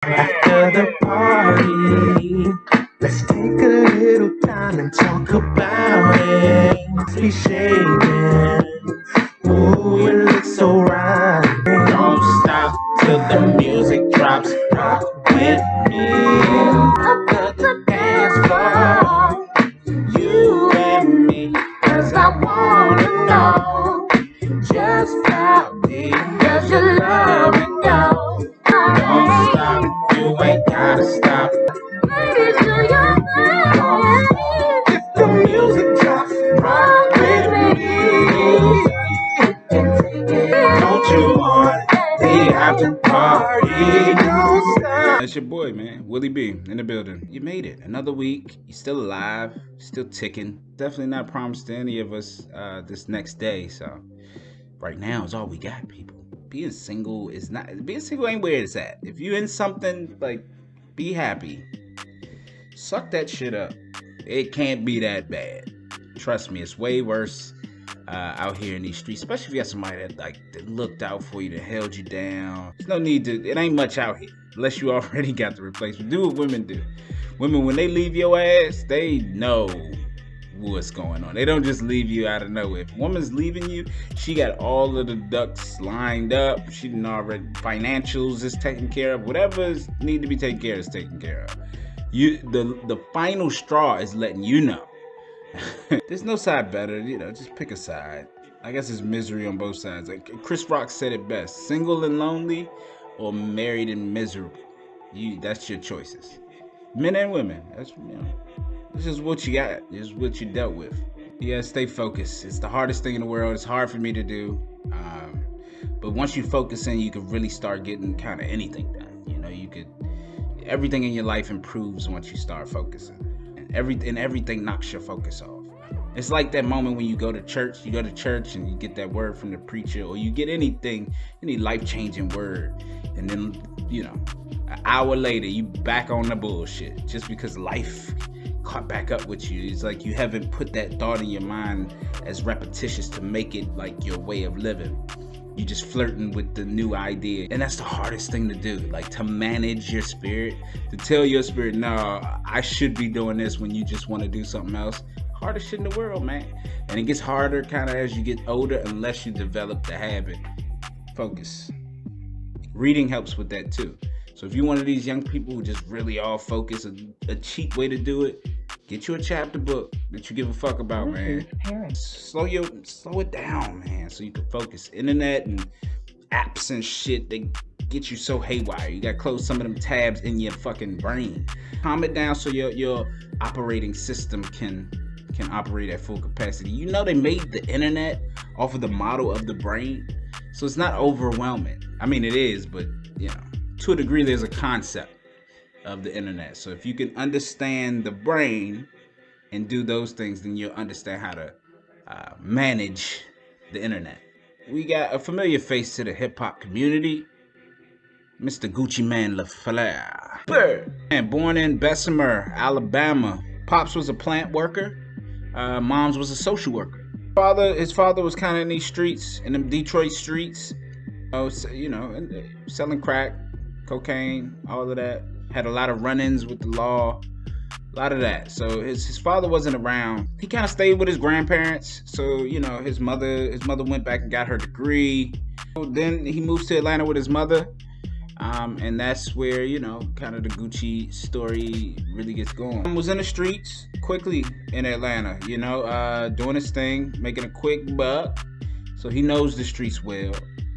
After the party, let's take a little time and talk about it. Be shaking. Ooh, you look so right. Don't stop till the music drops. Rock with me. Under the dance floor. You and me. 'Cause I wanna know just how deep does your love go? Don't stop, you ain't gotta stop. Baby, do your thing. If the music drops, rock with me. Don't you want the after party? Don't stop. That's your boy, man. Willie B in the building. You made it. Another week. You're still alive. Still ticking. Definitely not promised to any of us this next day. So right now is all we got, people. Being single is not. Being single ain't where it's at. If you in something, like, be happy. Suck that shit up. It can't be that bad. Trust me, it's way worse out here in these streets. Especially if you got somebody that looked out for you, that held you down. There's no need to. It ain't much out here unless you already got the replacement. Do what women do. Women, when they leave your ass, they know what's going on. They don't just leave you out of nowhere. If a woman's leaving you, she got all of the ducks lined up. She done already, financials is taken care of. Whatever need to be taken care of is taken care of. The final straw is letting you know. There's no side better, just pick a side. I guess it's misery on both sides. Like Chris Rock said it best: single and lonely, or married and miserable. That's your choices. Men and women. This is what you got. This is what you dealt with. You gotta stay focused. It's the hardest thing in the world. It's hard for me to do. But once you focus in, you can really start getting kind of anything done. Everything in your life improves once you start focusing. And everything knocks your focus off. It's like that moment when you go to church and you get that word from the preacher, or you get any life-changing word, and then, an hour later, you back on the bullshit just because life caught back up with you. It's like you haven't put that thought in your mind as repetitious to make it like your way of living. You just flirting with the new idea, and that's the hardest thing to do, like to manage your spirit, to tell your spirit, no, I should be doing this, when you just want to do something else. Hardest shit in the world, man. And it gets harder kind of as you get older, unless you develop the habit. Focus. Reading helps with that too. So if you're one of these young people who just really all focus, a cheap way to do it, get you a chapter book that you give a fuck about, man. Slow it down, man, so you can focus. Internet and apps and shit, they get you so haywire. You gotta close some of them tabs in your fucking brain. Calm it down so your operating system can operate at full capacity. They made the internet off of the model of the brain, so it's not overwhelming. I mean, it is, but to a degree, there's a concept of the internet. So if you can understand the brain and do those things, then you'll understand how to manage the internet. We got a familiar face to the hip-hop community, Mr. Gucci Mane LaFleur. And born in Bessemer, Alabama. Pops was a plant worker. Mom's was a social worker. His father was kind of in these streets, in them Detroit streets. Selling crack, cocaine, all of that. Had a lot of run-ins with the law, a lot of that. So his father wasn't around. He kind of stayed with his grandparents. So his mother went back and got her degree. Then he moves to Atlanta with his mother, and that's where kind of the Gucci story really gets going. He was in the streets quickly in Atlanta, doing his thing, making a quick buck. So he knows the streets well.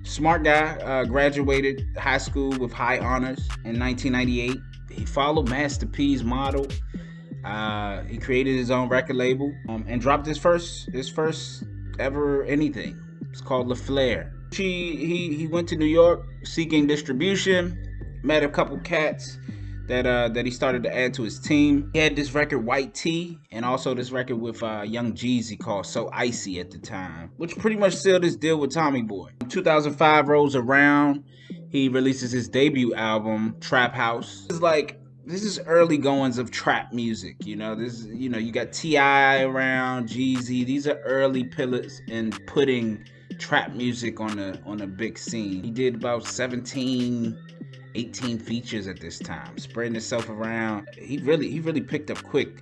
Smart guy, graduated high school with high honors in 1998. He followed Master P's model. He created his own record label and dropped his first ever anything. It's called LaFleur. He went to New York seeking distribution. Met a couple cats that he started to add to his team. He had this record White Tee, and also this record with Young Jeezy called So Icy at the time, which pretty much sealed his deal with Tommy Boy. 2005 rolls around. He releases his debut album, Trap House. This is early goings of trap music. You got T.I. around, Jeezy. These are early pillars in putting trap music on a big scene. He did about 17 18 features at this time, spreading itself around. He really picked up quick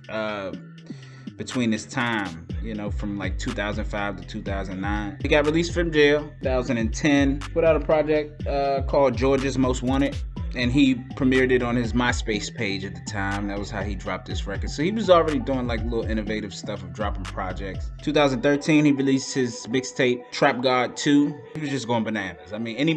between this time, you know, from like 2005 to 2009. He got released from jail 2010, put out a project called Georgia's Most Wanted, and he premiered it on his MySpace page at the time. That was how he dropped this record. So he was already doing like little innovative stuff of dropping projects. 2013, he released his mixtape Trap God 2. He was just going bananas. I mean, he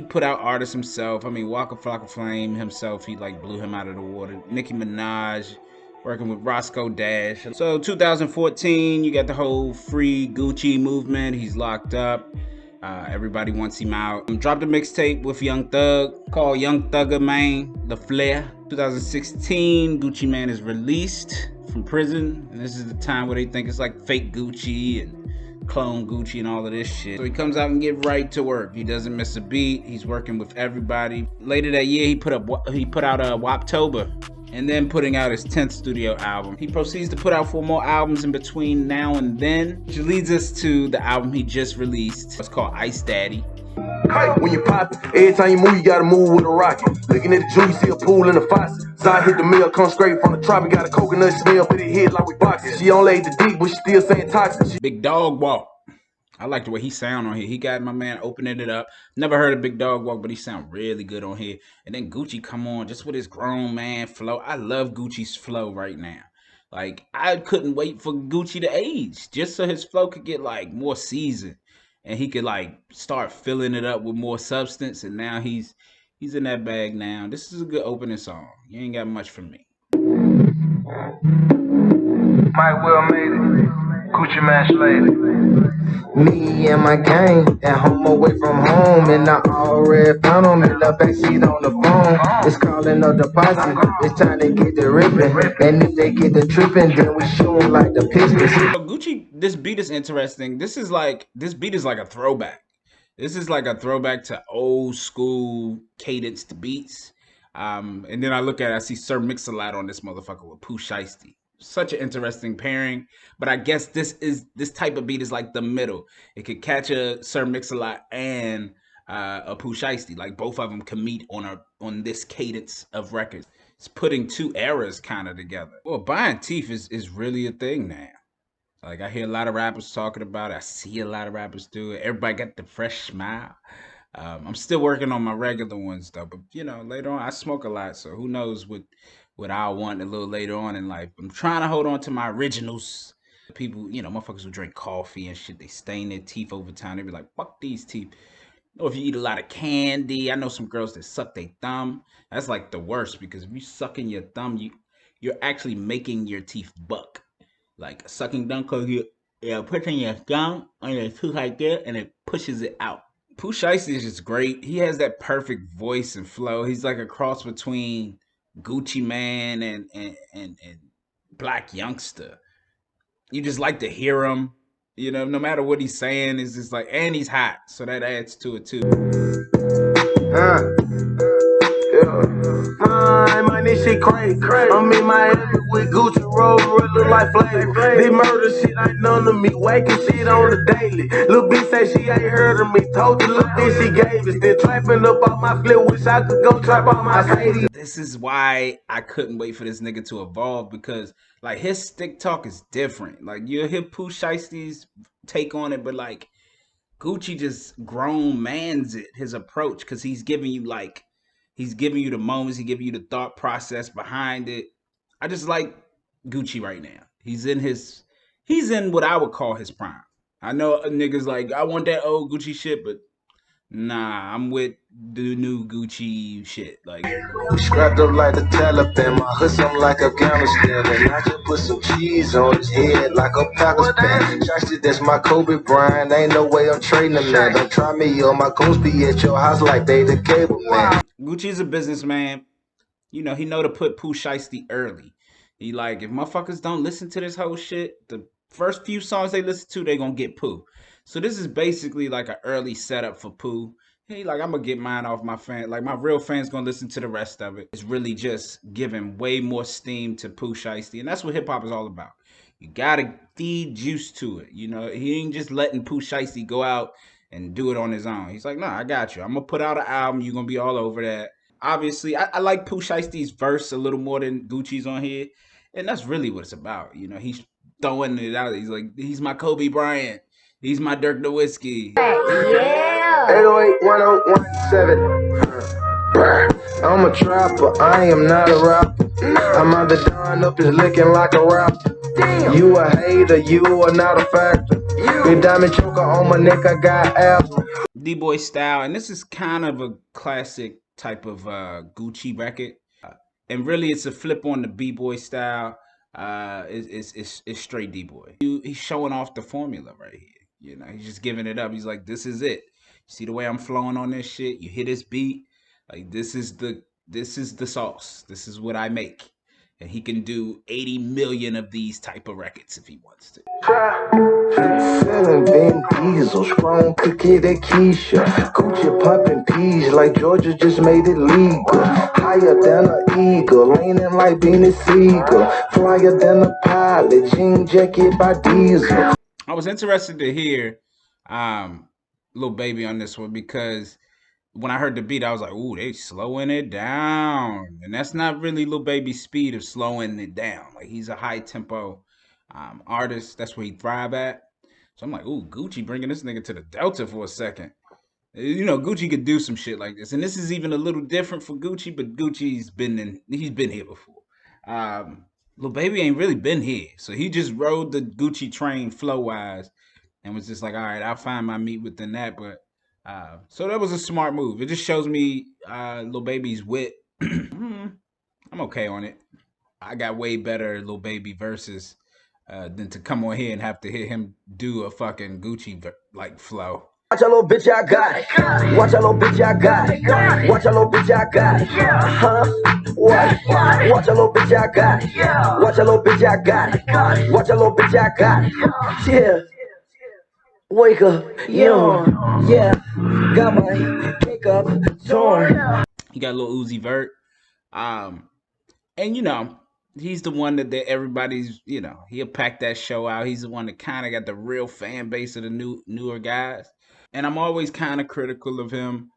put out artists himself. I mean, Waka Flocka Flame himself, he like blew him out of the water. Nicki Minaj, working with Roscoe Dash. So 2014, you got the whole free Gucci movement. He's locked up. Everybody wants him out. Dropped a mixtape with Young Thug called Young Thugger Mane, The Flair. 2016, Gucci Mane is released from prison. And this is the time where they think it's like fake Gucci and clone Gucci and all of this shit. So he comes out and get right to work. He doesn't miss a beat. He's working with everybody. Later that year, he put out Woptober, and then putting out his 10th studio album. He proceeds to put out 4 more albums in between now and then, which leads us to the album he just released. It's called Ice Daddy. When you pop it, every time you move, you gotta move with a rocket. Looking at the jewel, you see a pool in the faucet. Zai hit the mill, come straight from the tropic. Got a coconut smell, but it hit like we boxing. She on laid the deep, but she still saying toxic. Big Dog Walk. I like the way he sound on here. He got my man opening it up. Never heard of Big Dog Walk, but he sound really good on here. And then Gucci come on just with his grown man flow. I love Gucci's flow right now. Like, I couldn't wait for Gucci to age just so his flow could get like more seasoned and he could like start filling it up with more substance. And now he's in that bag now. This is a good opening song. You ain't got much from me. Might well made it. Gucci Mane lady. Me and my gang at home away from home, and I already found them in the backseat on the phone. It's calling a deposit, it's time to get the ripping. And if they get the tripping, then we shoot 'em like the Pistons. So Gucci, this beat is interesting. This beat is like a throwback. This is like a throwback to old school cadenced beats. And then I look at it, I see Sir Mix-a-Lot on this motherfucker with Pooh Shiesty. Such an interesting pairing, but I guess this type of beat is like the middle. It could catch a Sir Mix-a-Lot and a Pooh Shiesty. Like both of them can meet on this cadence of records. It's putting 2 eras kind of together. Well, buying teeth is really a thing now. Like I hear a lot of rappers talking about it. I see a lot of rappers do it. Everybody got the fresh smile. I'm still working on my regular ones though, but you know, later on I smoke a lot, so who knows what I'll want a little later on in life. I'm trying to hold on to my originals. People, you know, motherfuckers who drink coffee and shit, they stain their teeth over time. They be like, fuck these teeth. Or if you eat a lot of candy, I know some girls that suck their thumb. That's like the worst, because if you sucking your thumb, you're actually making your teeth buck. Like sucking thumb, because you're putting your thumb on your tooth like that, and it pushes it out. Pooh Shiesty is just great. He has that perfect voice and flow. He's like a cross between Gucci Mane and Black Youngster. You just like to hear him, you know, no matter what he's saying. It's just like, and he's hot, so that adds to it too. My this shit crazy. I'm in Miami with Gucci Road, look like Flavor. This murder shit ain't none of me, waking shit on the daily. Little bitch say she ain't heard of me, told the little bitch she gave it. Still trapping up on my flip, wish I could go trap on my Sadie. This is why I couldn't wait for this nigga to evolve, because like his stick talk is different. Like you'll hear Pooh Shiesty's take on it, but like Gucci just grown mans it, his approach, because he's giving you the moments, he giving you the thought process behind it. I just like Gucci right now. He's in what I would call his prime. I know niggas like, I want that old Gucci shit, but nah, I'm with the new Gucci shit. Like, Scrapped up like the Taliban, my hood something like Afghanistan, and I just put some cheese on his head like a Pakistan. Shiesty, that's my Kobe Bryant, ain't no way I'm trading a man. Don't try me, or my goons be at your house like they the cable man. Gucci's a businessman. You know, he know to put Pooh Shiesty early. He like, if motherfuckers don't listen to this whole shit, the first few songs they listen to, they gonna get Pooh. So this is basically like an early setup for Pooh. He like, I'm gonna get mine off my fan. Like my real fans gonna listen to the rest of it. It's really just giving way more steam to Pooh Shiesty, and that's what hip hop is all about. You gotta feed juice to it. You know, he ain't just letting Pooh Shiesty go out and do it on his own. He's like, no, I got you. I'm gonna put out an album. You're gonna be all over that. Obviously, I like Pooh Shiesty's verse a little more than Gucci's on here, and that's really what it's about. You know, he's throwing it out. He's like, he's my Kobe Bryant. He's my Dirk Nowitzki. Yeah. 808-1017. I'm a trapper, I am not a rapper. I'm either done up is looking like a rapper. You a hater, you are not a factor. Big diamond choker on my neck, I got asthma. D-Boy Style, and this is kind of a classic type of Gucci record. And really, it's a flip on the B-Boy Style. It's straight D-Boy. He's showing off the formula right here. You know, he's just giving it up. He's like, this is it. See the way I'm flowing on this shit? You hear this beat? Like, this is the sauce. This is what I make. And he can do 80 million of these type of records if he wants to. Selling Vin Diesel, strong cookie that Keisha. Gucci popping peas like Georgia just made it legal. Higher than an eagle, leaning like Beanie Siegel. Flyer than a pilot, jean jacket by Diesel. I was interested to hear Lil Baby on this one because when I heard the beat, I was like, ooh, they slowing it down. And that's not really Lil Baby's speed of slowing it down. Like, he's a high tempo artist. That's where he thrive at. So I'm like, ooh, Gucci bringing this nigga to the Delta for a second. You know, Gucci could do some shit like this. And this is even a little different for Gucci, but Gucci's been here before. Lil Baby ain't really been here. So he just rode the Gucci train flow-wise and was just like, all right, I'll find my meat within that. But so that was a smart move. It just shows me Lil Baby's wit. I'm okay on it. I got way better Lil Baby verses than to come on here and have to hear him do a fucking Gucci like flow. Watch a little bitch, I got it. Watch a little bitch, I got it. Watch a little bitch, I got it. Huh? What? Watch a little bitch, I got it. Watch a little bitch, I got it. Watch a little bitch, I got it. Yeah. Wake up, yeah. Got my makeup torn. He got a little Uzi Vert. And you know, he's the one that everybody's, you know, he'll pack that show out. He's the one that kind of got the real fan base of the newer guys. And I'm always kind of critical of him.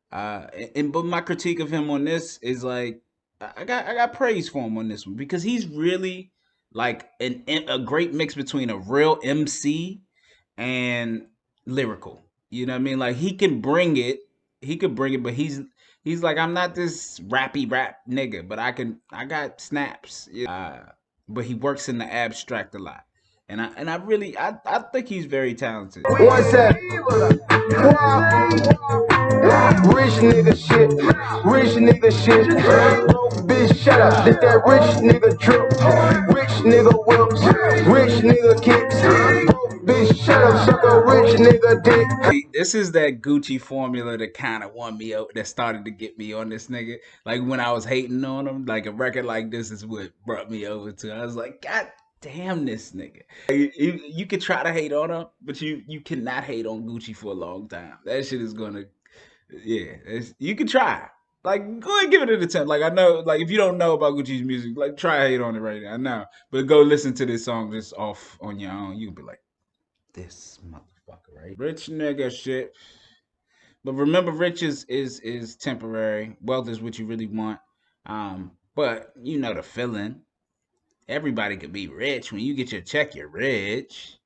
But my critique of him on this is like, I got praise for him on this one because he's really like a great mix between a real MC and lyrical. You know what I mean? Like, he can bring it. He could bring it, but he's like, I'm not this rappy rap nigga, but I got snaps. But he works in the abstract a lot. And I really think he's very talented. One sec. Rich nigga shit. Rich nigga shit. Broke bitch, shut up. This that rich nigga drip. Rich nigga whips. Rich nigga kicks. Broke bitch, shut up. Suck a rich nigga dick. This is that Gucci formula that kind of won me over, that started to get me on this nigga. Like, when I was hating on him, like a record like this is what brought me over to. I was like, God damn this nigga. You could try to hate on him, but you cannot hate on Gucci for a long time. That shit is gonna, you can try. Like, go ahead, give it an attempt. Like, I know, like, if you don't know about Gucci's music, like, try hate on it right now. I know, but go listen to this song just off on your own. You'll be like, this motherfucker, right? Rich nigga shit. But remember, rich is temporary. Wealth is what you really want. But you know the feeling. Everybody could be rich. When you get your check, you're rich.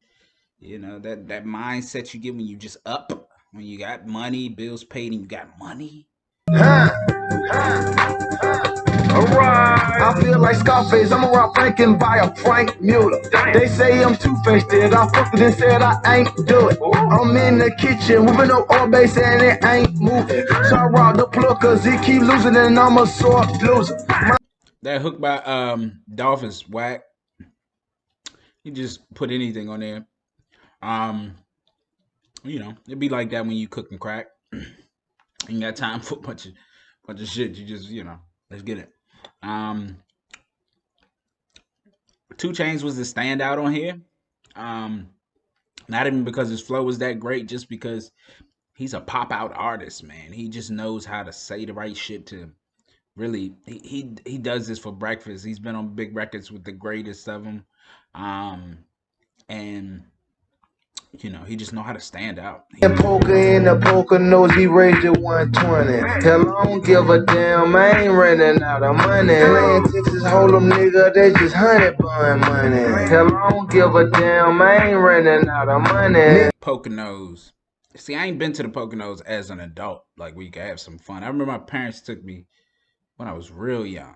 You know, that mindset you get when you just up. When you got money, bills paid, and you got money. Alright. I feel like Scarface, I'm around Franken by a Frank Mueller. They say I'm two-faced, and I fucked it and said I ain't do it. I'm in the kitchen, whipping up all base and it ain't moving. So I robbed the plug cause he keep losing and I'm a sore loser. That hook by Dolph is whack. You just put anything on there. You know, it'd be like that when you cooking crack. You got time for a bunch of shit. You just, you know, let's get it. 2 Chainz was the standout on here. Not even because his flow was that great, just because he's a pop out artist, man. He just knows how to say the right shit to really. He does this for breakfast. He's been on big records with the greatest of them, and You know, he just know how to stand out. And poker in the poker nose, he raised it 120. Hell, I don't give a damn, I ain't running out of money. Playing Texas Hold'em, nigga, that's just 100 bun money. Hell, I don't give a damn, I ain't running out of money. Poconos. See, I ain't been to the Poconos as an adult, like where you can have some fun. I remember my parents took me when I was real young.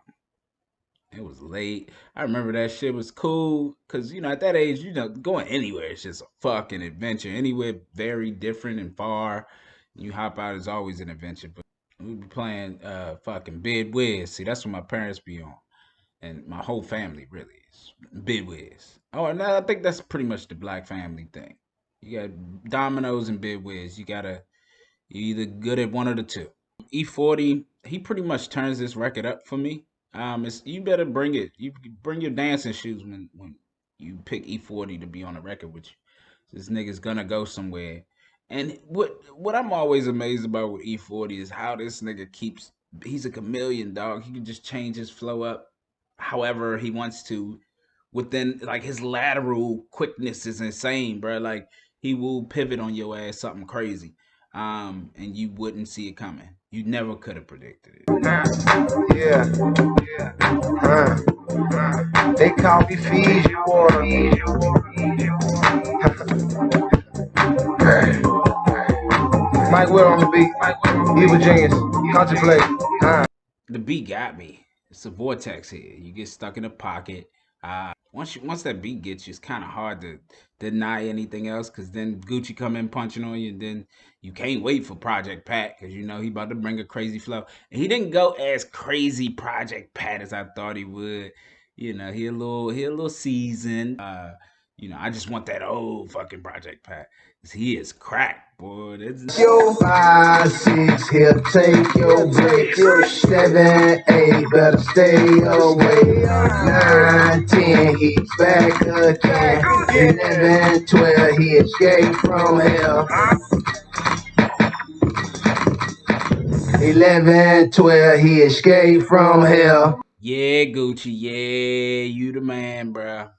It was late. I remember that shit was cool because, you know, at that age, you know, going anywhere is just a fucking adventure. Anywhere very different and far, you hop out is always an adventure. But we be playing fucking Bid Wiz. See, that's what my parents be on. And my whole family really is Bid Wiz. Oh, and I think that's pretty much the black family thing. You got dominoes and Bid Wiz. You either good at one or the two. E40, he pretty much turns this record up for me. You better bring it. You bring your dancing shoes when you pick E40 to be on a record with you. This nigga's gonna go somewhere. And what I'm always amazed about with E40 is how this nigga keeps. He's a chameleon, dog. He can just change his flow up however he wants to. Within like his lateral quickness is insane, bro. Like he will pivot on your ass something crazy, and you wouldn't see it coming. You never could have predicted it. Yeah, they call me Fiji Water. Mike Will on the beat. Evil Genius. Contemplate. The beat got me. It's a vortex here. You get stuck in a pocket. Once that beat gets you, it's kind of hard to deny anything else, because then Gucci come in punching on you, and then you can't wait for Project Pat, because you know he about to bring a crazy flow. And he didn't go as crazy Project Pat as I thought he would. You know, he a little seasoned. You know, I just want that old fucking Project Pat. He is cracked, boy. Yo, 5, 6, here, take your break. 7, 8, better stay away. 9, 10, he's back again. 11, 12, he escaped from hell. 11, 12, he escaped from hell. Yeah, Gucci. Yeah, you the man, bro.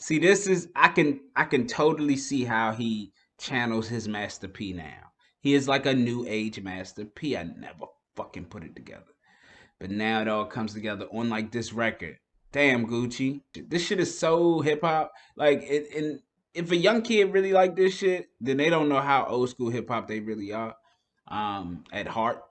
See, this is I can totally see how he channels his Master P now. He is like a new age Master P. I never fucking put it together. But now it all comes together on like this record. Damn, Gucci. This shit is so hip hop. Like and if a young kid really like this shit, then they don't know how old school hip hop they really are. At heart.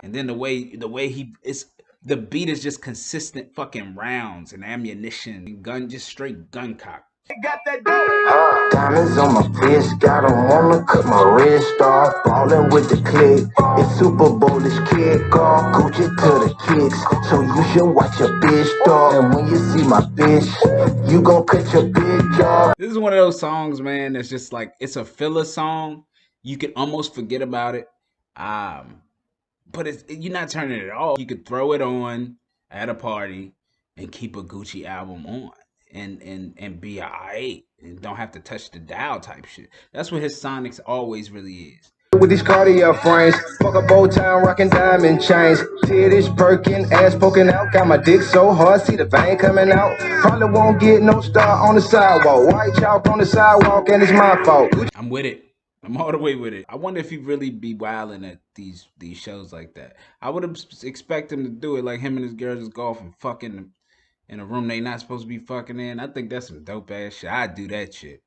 And then the way he is, the beat is just consistent fucking rounds and ammunition, gun, just straight gun cock. Diamonds on my fist, got 'em wanna cut my wrist off. Ballin' with the click, it's Super Bowl, it's kickoff. Gucci to the kicks, so you should watch your bitch dog. And when you see my bitch, you gon' cut your bitch off. This is one of those songs, man, that's just like, it's a filler song. You can almost forget about it. But you're not turning it off. You could throw it on at a party and keep a Gucci album on and be alright and don't have to touch the dial type shit. That's what his sonics always really is. With these Cartier frames, fuck a bow tie, rockin' diamond chains. Titties perking, ass poking out, got my dick so hard, see the vein coming out. Probably won't get no star on the sidewalk. White chalk on the sidewalk, and it's my fault. I'm with it. I'm all the way with it. I wonder if he really be wilding at these shows like that. I would expect him to do it like him and his girl just go off and fucking in a room they not supposed to be fucking in. I think that's some dope ass shit. I'd do that shit.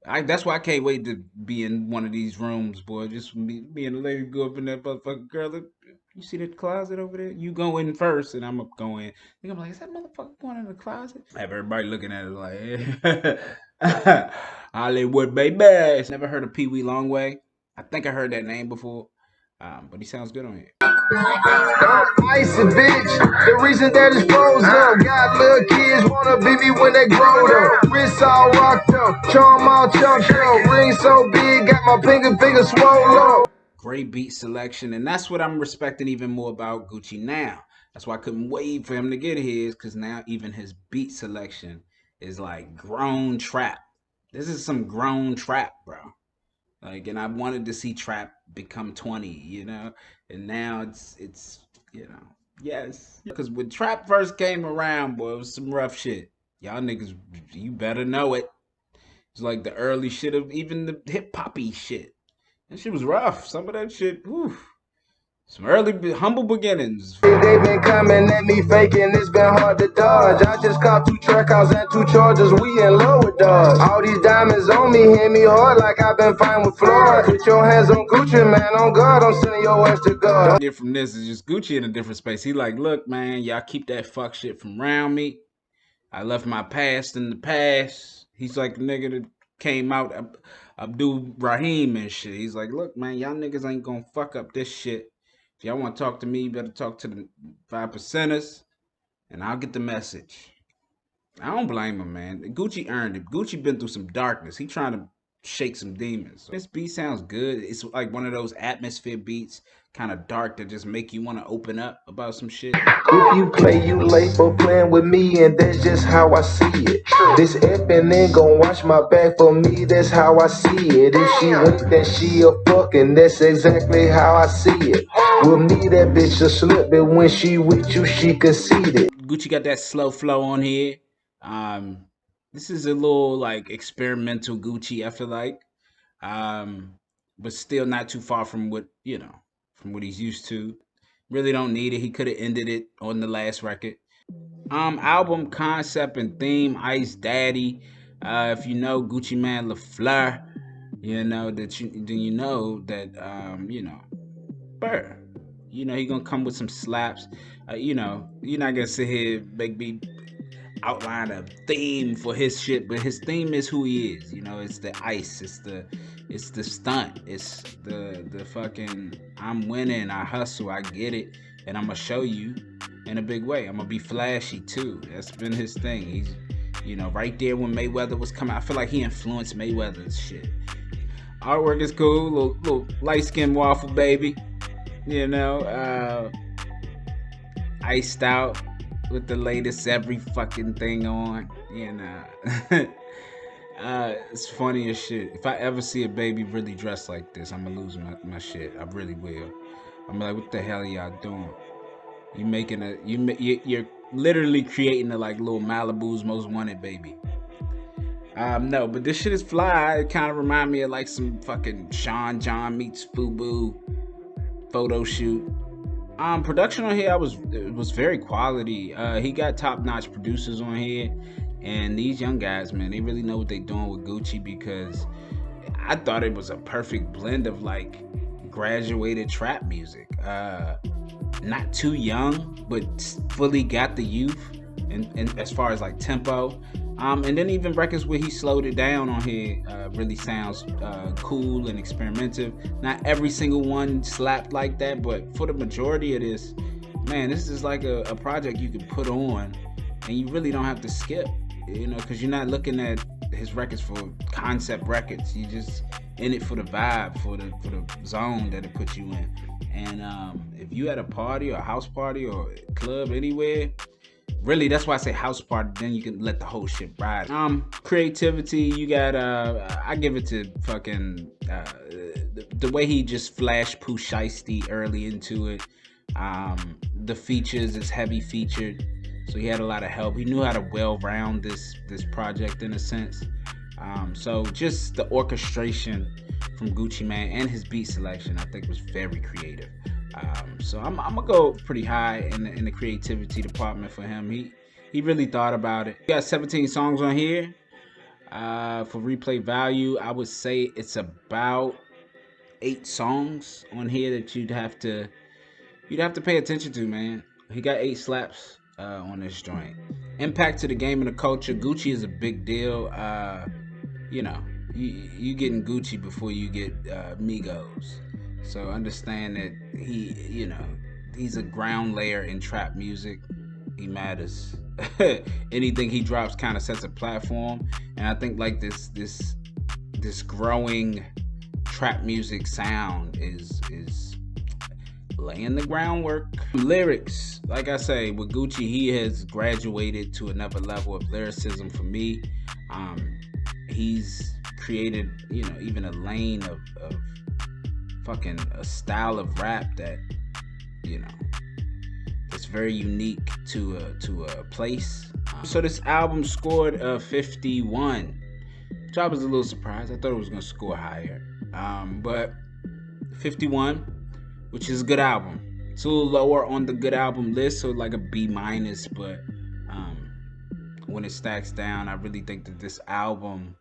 That's why I can't wait to be in one of these rooms, boy. Just me and the lady go up in that motherfucking girl. Look, you see that closet over there? You go in first, and I'm going. I'm like, is that motherfucker going in the closet? I have everybody looking at it like, Hollywood baby. Never heard of Pee Wee Longway. I think I heard that name before, but he sounds good on here. Icy bitch, the reason that it's frozen up. Got little kids wanna be me when they grow up. Wrist all rocked up, charm all chunked up. Ring so big, got my finger swole up. Great beat selection, and that's what I'm respecting even more about Gucci now. That's why I couldn't wait for him to get his, because now even his beat selection is like grown trap. This is some grown trap, bro. Like, and I wanted to see trap become 20, you know, and now it's you know, yes, because when trap first came around, boy, it was some rough shit. Y'all niggas, you better know it. It's like the early shit of even the hip poppy shit. That shit was rough. Some of that shit, whew. Some early humble beginnings. They been coming at me faking, it's been hard to dodge. I just caught 2 track outs and 2 charges, we in love with Dodge. All these diamonds on me, hit me hard like I've been fine with Floyd. Put your hands on Gucci, man, on God, I'm sending your ass to God. Get from this is just Gucci in a different space. He like, look, man, y'all keep that fuck shit from around me. I left my past in the past. He's like the nigga that came out, Abdul Rahim and shit. He's like, look, man, y'all niggas ain't gonna fuck up this shit. If y'all want to talk to me, you better talk to the 5%ers, and I'll get the message. I don't blame him, man. Gucci earned it. Gucci been through some darkness. He trying to shake some demons. This beat sounds good. It's like one of those atmosphere beats, kind of dark, that just make you want to open up about some shit. If you play, you late for playing with me, and that's just how I see it. This effing ain't gon' watch my back for me, that's how I see it. If she went, then she a fucking, that's exactly how I see it. With me, that bitch a slip, but when she with you, she conceited. Gucci got that slow flow on here. This is a little like experimental Gucci, I feel like. But still not too far from what, you know, from what he's used to. Really don't need it. He could have ended it on the last record. Album concept and theme, Ice Daddy. If you know Gucci Mane LaFleur, you know that you know that Burr. You know he gonna come with some slaps. You know, you're not gonna sit here make me outline a theme for his shit, but his theme is who he is. You know, it's the ice, it's the stunt, it's the fucking I'm winning, I hustle, I get it, and I'm gonna show you in a big way. I'm gonna be flashy too. That's been his thing. He's, you know, right there when Mayweather was coming. I feel like he influenced Mayweather's shit. Artwork is cool, little light skin waffle baby. You know, iced out with the latest every fucking thing on. You know, it's funny as shit. If I ever see a baby really dressed like this, I'm gonna lose my shit. I really will. I'm like, what the hell are y'all doing? You making you're literally creating a like little Malibu's Most Wanted baby. No, but this shit is fly. It kind of remind me of like some fucking Sean John meets FUBU photo shoot. Production on here, it was very quality. He got top-notch producers on here, and these young guys, man, they really know what they're doing with Gucci, because I thought it was a perfect blend of like graduated trap music. Not too young, but fully got the youth, and as far as like tempo. And then even records where he slowed it down on here really sounds cool and experimental. Not every single one slapped like that, but for the majority of this, man, this is like a project you can put on and you really don't have to skip, you know, because you're not looking at his records for concept records. You just in it for the vibe, for the zone that it puts you in. And if you at a party or a house party or a club anywhere, really, that's why I say house party, then you can let the whole shit ride. Creativity, you got, I give it to fucking, the way he just flashed Pooh Shiesty early into it. The features is heavy featured, so he had a lot of help. He knew how to well-round this project in a sense. So just the orchestration from Gucci Mane and his beat selection, I think was very creative. So I'm gonna go pretty high in the creativity department for him. He really thought about it. He got 17 songs on here. For replay value, I would say it's about 8 songs on here that you'd have to pay attention to, man. He got 8 slaps on this joint. Impact to the game and the culture. Gucci is a big deal. You know, you getting Gucci before you get Migos. So understand that he's a ground layer in trap music. He matters. Anything he drops kind of sets a platform, and I think like this growing trap music sound is laying the groundwork. Lyrics, like I say, with Gucci, he has graduated to another level of lyricism for me. He's created, even a lane of fucking a style of rap that, it's very unique to a place. So this album scored a 51 So I was a little surprised. I thought it was gonna score higher. But 51, which is a good album. It's a little lower on the good album list, so like a B minus. But when it stacks down, I really think that this album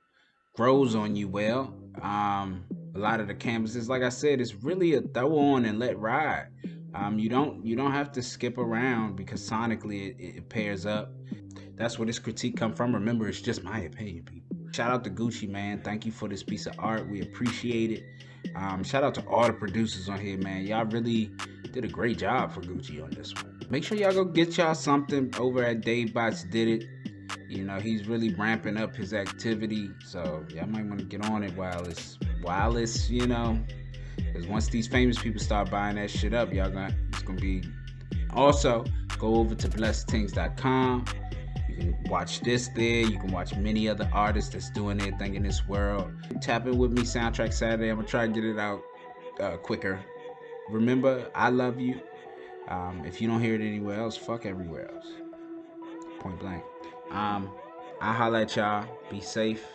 grows on you well. A lot of the canvases, like I said, it's really a throw on and let ride. You don't have to skip around because sonically it pairs up. That's where this critique come from. Remember, it's just my opinion, people. Shout out to Gucci, man. Thank you for this piece of art. We appreciate it. Shout out to all the producers on here, man. Y'all really did a great job for Gucci on this one. Make sure y'all go get y'all something over at Dave Bots Did It. You know, he's really ramping up his activity, so y'all might want to get on it while it's, you know, because once these famous people start buying that shit up, it's gonna be. Also, go over to blessedthings.com. You can watch this there. You can watch many other artists that's doing their thing in this world. Tap in with me, Soundtrack Saturday. I'm gonna try to get it out quicker. Remember, I love you. If you don't hear it anywhere else, fuck everywhere else. Point blank. I'll holla at y'all. Be safe.